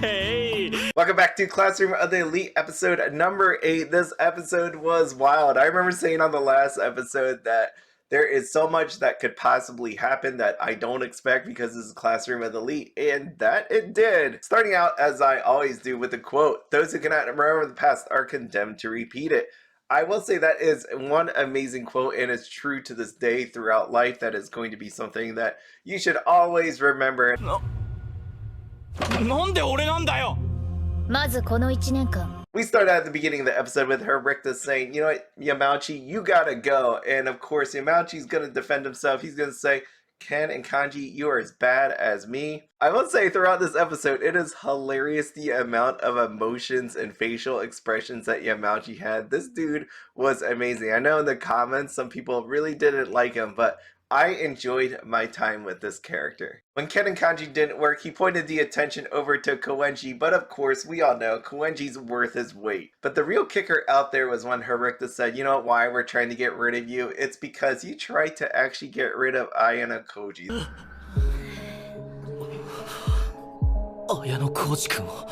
Hey. Welcome back to Classroom of the Elite episode number 8. This episode was wild. I remember saying on the last episode that there is so much that could possibly happen that I don't expect because this is Classroom of the Elite, and that it did. Starting out as I always do with a quote, those who cannot remember the past are condemned to repeat it. I will say that is one amazing quote, and it's true to this day throughout life. That is going to be something that you should always remember. We started at the beginning of the episode with Horikita saying, you know what, Yamauchi, you gotta go. And of course, Yamauchi's gonna defend himself. He's gonna say, Ken and Kanji, you are as bad as me. I will say throughout this episode, it is hilarious the amount of emotions and facial expressions that Yamauchi had. This dude was amazing. I know in the comments, some people really didn't like him, but I enjoyed my time with this character. When Ken and Kanji didn't work, he pointed the attention over to Koenji, but of course, we all know Koenji's worth his weight. But the real kicker out there was when Horikita said, you know why we're trying to get rid of you? It's because you tried to actually get rid of Ayanokoji. Ayanokoji-kun wa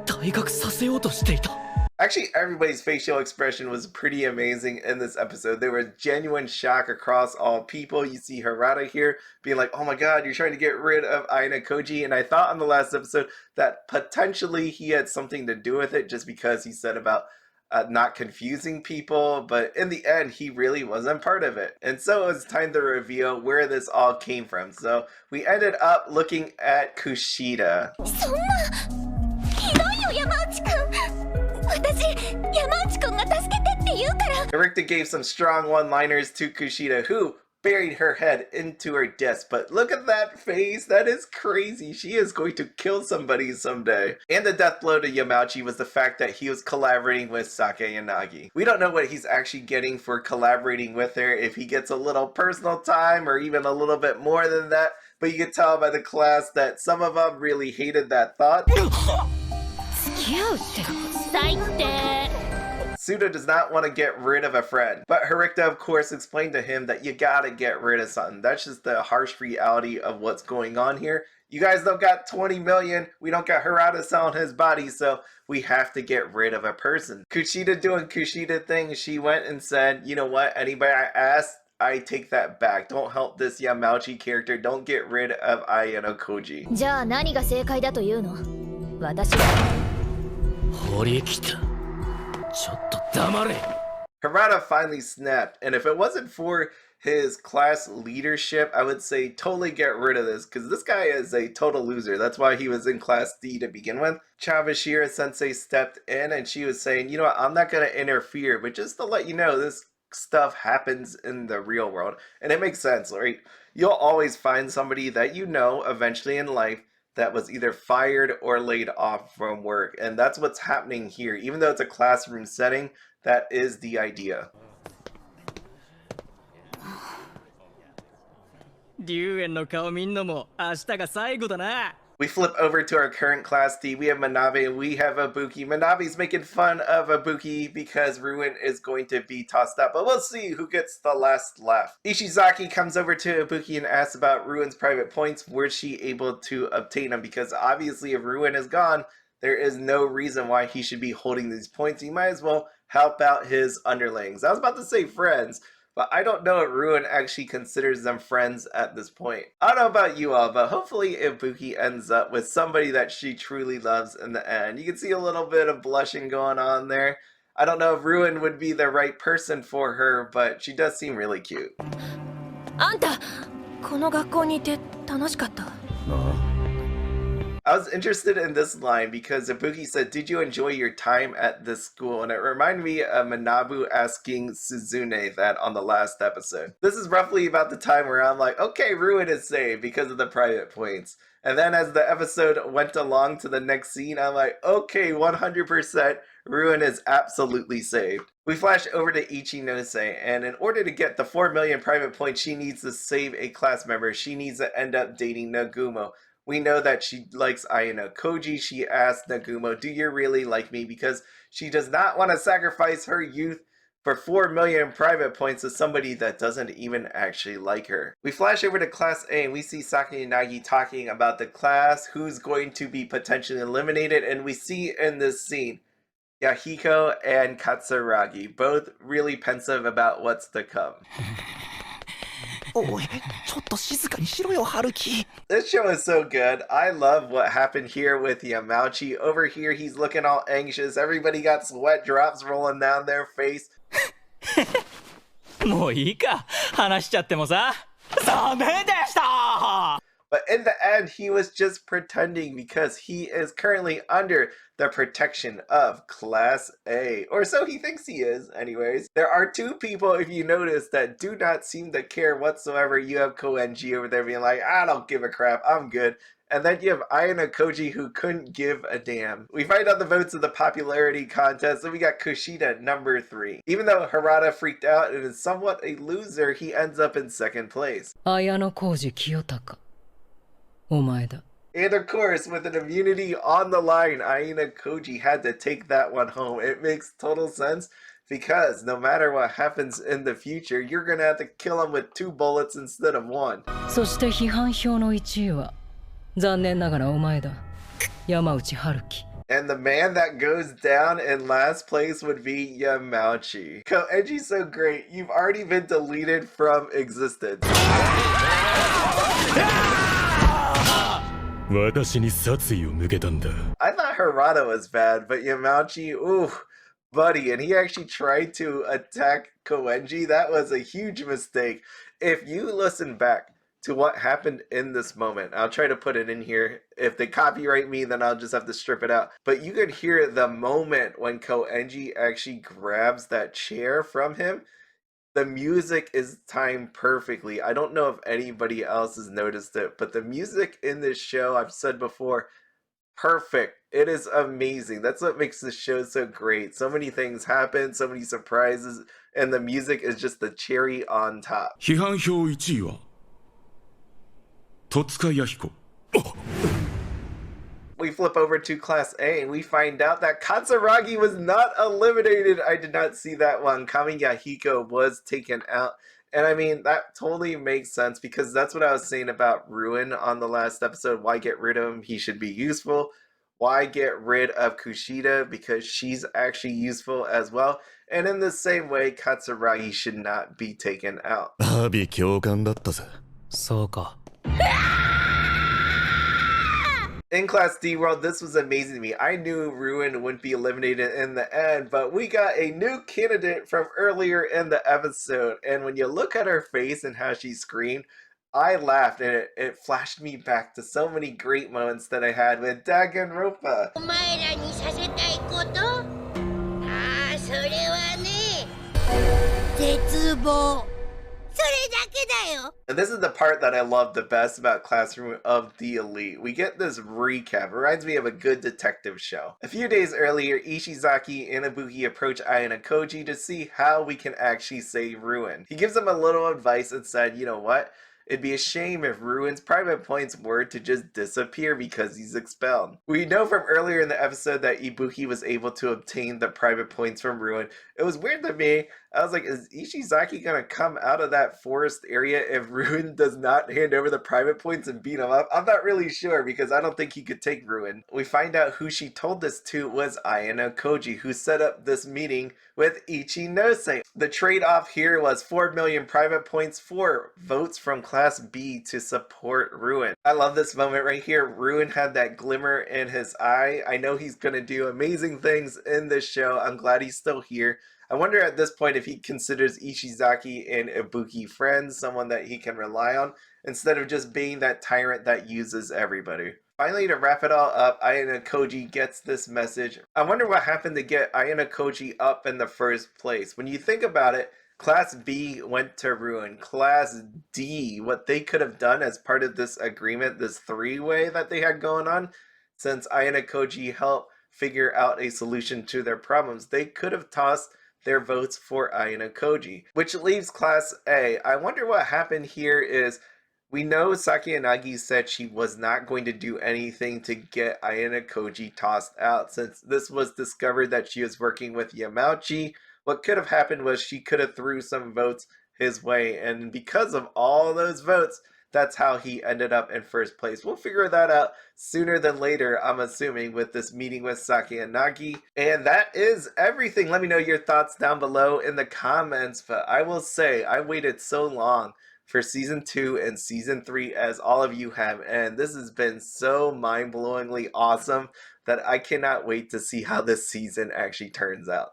daigaku saseyou to shiteita. Actually, everybody's facial expression was pretty amazing in this episode. There was genuine shock across all people. You see Harada here being like, oh my god, you're trying to get rid of Ayanokoji. And I thought on the last episode that potentially he had something to do with it just because he said about not confusing people. But in the end, he really wasn't part of it. And so it was time to reveal where this all came from. So we ended up looking at Kushida. Horikita gave some strong one-liners to Kushida, who buried her head into her desk. But look at that face, that is crazy. She is going to kill somebody someday. And the death blow to Yamauchi was the fact that he was collaborating with Sake and Nagi. We don't know what he's actually getting for collaborating with her, if he gets a little personal time or even a little bit more than that. But you can tell by the class that some of them really hated that thought. Suda does not want to get rid of a friend, but Horikita of course explained to him that you gotta get rid of something. That's just the harsh reality of what's going on here. You guys don't got 20 million, we don't got Harada selling his body, so we have to get rid of a person. Kushida doing Kushida things, she went and said, you know what, anybody I asked, I take that back. Don't help this Yamauchi character, don't get rid of Ayanokoji. Horikita. Harada finally snapped, and if it wasn't for his class leadership, I would say totally get rid of this, because this guy is a total loser. That's why he was in class D to begin with. Chavashira sensei stepped in and she was saying, you know what, I'm not going to interfere, but just to let you know, this stuff happens in the real world. And it makes sense, right? You'll always find somebody that you know eventually in life that was either fired or laid off from work. And that's what's happening here. Even though it's a classroom setting, that is the idea. Ryuen no kao minna mo ashita ga saigo da na. We flip over to our current class D. We have Manabe and we have Ibuki. Manabe's making fun of Ibuki because Ryuen is going to be tossed out, but we'll see who gets the last laugh. Ishizaki comes over to Ibuki and asks about Ryuen's private points. Was she able to obtain them? Because obviously if Ryuen is gone, there is no reason why he should be holding these points. He might as well help out his underlings. I was about to say friends, but I don't know if Ryuen actually considers them friends at this point. I don't know about you all, but hopefully Ibuki ends up with somebody that she truly loves in the end. You can see a little bit of blushing going on there. I don't know if Ryuen would be the right person for her, but she does seem really cute. Anta, この学校にいて楽しかった。 I was interested in this line because Ibuki said, did you enjoy your time at this school? And it reminded me of Manabu asking Suzune that on the last episode. This is roughly about the time where I'm like, okay, Ryuen is saved because of the private points. And then as the episode went along to the next scene, I'm like, okay, 100%, Ryuen is absolutely saved. We flash over to Ichinose, and in order to get the 4 million private points, she needs to save a class member. She needs to end up dating Nagumo. We know that she likes Ayanokoji. She asked Nagumo, do you really like me? Because she does not want to sacrifice her youth for 4 million private points to somebody that doesn't even actually like her. We flash over to Class A and we see Saki and Nagi talking about the class, who's going to be potentially eliminated, and we see in this scene Yahiko and Katsuragi, both really pensive about what's to come. This show is so good. I love what happened here with Yamauchi. Over here, he's looking all anxious. Everybody got sweat drops rolling down their face. もういいか話しちゃってもさダメでした But in the end, he was just pretending because he is currently under the protection of Class A. Or so he thinks he is, anyways. There are two people, if you notice, that do not seem to care whatsoever. You have Koenji over there being like, I don't give a crap, I'm good. And then you have Ayanokoji, who couldn't give a damn. We find out the votes of the popularity contest, and we got Kushida number 3. Even though Harada freaked out and is somewhat a loser, he ends up in 2nd place. Ayanokoji Kiyotaka. お前だ。 And of course, with an immunity on the line, Ayanokoji had to take that one home. It makes total sense because no matter what happens in the future, you're gonna have to kill him with 2 bullets instead of 1. そして批判票の1位は残念ながらお前だ。山内春樹。 And the man that goes down in last place would be Yamauchi. Koenji's so great. You've already been deleted from existence. I thought Harada was bad, but Yamauchi, ooh, buddy, and he actually tried to attack Koenji. That was a huge mistake. If you listen back to what happened in this moment, I'll try to put it in here. If they copyright me, then I'll just have to strip it out. But you could hear the moment when Koenji actually grabs that chair from him. The music is timed perfectly. I don't know if anybody else has noticed it, but the music in this show, I've said before, perfect. It is amazing. That's what makes this show so great. So many things happen, so many surprises, and the music is just the cherry on top. 批判票1位は戸塚弥彦。 We flip over to Class A and we find out that Katsuragi was not eliminated. I did not see that one coming. Yahiko was taken out. And I mean, that totally makes sense because that's what I was saying about Ryuen on the last episode. Why get rid of him? He should be useful. Why get rid of Kushida? Because she's actually useful as well. And in the same way, Katsuragi should not be taken out. そうか。 In Class D World, this was amazing to me. I knew Ryuen wouldn't be eliminated in the end, but we got a new candidate from earlier in the episode. And when you look at her face and how she screamed, I laughed and it flashed me back to so many great moments that I had with Danganronpa. お前らにさせたいこと？ああ、それはね、絶望。それだけだよ。 And this is the part that I love the best about Classroom of the Elite. We get this recap. It reminds me of a good detective show. A few days earlier, Ishizaki and Ibuki approach Ayanokoji to see how we can actually save Ryuen. He gives them a little advice and said, you know what? It'd be a shame if Ryuen's private points were to just disappear because he's expelled. We know from earlier in the episode that Ibuki was able to obtain the private points from Ryuen. It was weird to me. I was like, is Ishizaki gonna come out of that forest area if Ryuen does not hand over the private points and beat him up? I'm not really sure because I don't think he could take Ryuen. We find out who she told this to was Ayanokoji, who set up this meeting with Ichinose. The trade-off here was 4 million private points for votes from Class B to support Ryuen. I love this moment right here. Ryuen had that glimmer in his eye. I know he's gonna do amazing things in this show. I'm glad he's still here. I wonder at this point if he considers Ishizaki and Ibuki friends, someone that he can rely on, instead of just being that tyrant that uses everybody. Finally, to wrap it all up, Ayanokoji gets this message. I wonder what happened to get Ayanokoji up in the first place. When you think about it, Class B went to Ryuen. Class D, what they could have done as part of this agreement, this three-way that they had going on, since Ayanokoji helped figure out a solution to their problems, they could have tossed their votes for Ayanokoji, which leaves Class A. I wonder what happened here is we know Sakayanagi said she was not going to do anything to get Ayanokoji tossed out since this was discovered that she was working with Yamauchi. what could have happened was she could have threw some votes his way, and because of all those votes, that's how he ended up in first place. We'll figure that out sooner than later, I'm assuming, with this meeting with Saki and Nagi. And that is everything. Let me know your thoughts down below in the comments. But I will say, I waited so long for Season 2 and Season 3 as all of you have. And this has been so mind-blowingly awesome that I cannot wait to see how this season actually turns out.